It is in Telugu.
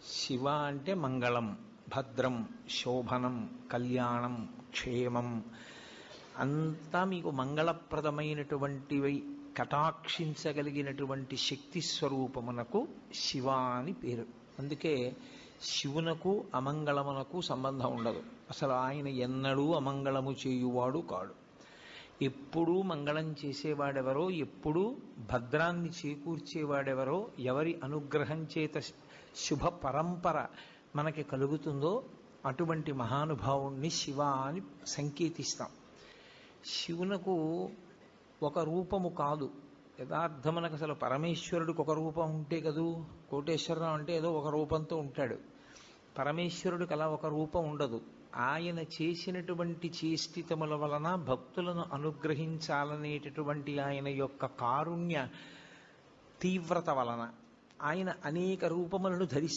శివ అంటే మంగళం, భద్రం, శోభనం, కళ్యాణం, క్షేమం అంతా మీకు మంగళప్రదమైనటువంటివి కటాక్షించగలిగినటువంటి శక్తి స్వరూపమునకు శివ అని పేరు. అందుకే శివునకు అమంగళమునకు సంబంధం ఉండదు. అసలు ఆయన ఎన్నడూ అమంగళము చేయువాడు కాడు. ఎప్పుడూ మంగళం చేసేవాడెవరో, ఎప్పుడూ భద్రాన్ని చేకూర్చేవాడెవరో, ఎవరి అనుగ్రహం చేత శుభ పరంపర మనకి కలుగుతుందో అటువంటి మహానుభావుణ్ణి శివ అని సంకేతిస్తాం. శివునకు ఒక రూపము కాదు. యథార్థమునకు అసలు పరమేశ్వరుడికి ఒక రూపం ఉంటే కదూ, కోటేశ్వరరావు అంటే ఏదో ఒక రూపంతో ఉంటాడు. పరమేశ్వరుడికి అలా ఒక రూపం ఉండదు. ఆయన చేసినటువంటి చేష్టితముల వలన భక్తులను అనుగ్రహించాలనేటటువంటి ఆయన యొక్క కారుణ్య తీవ్రత వలన ఆయన అనేక రూపములను ధరిస్తాడు.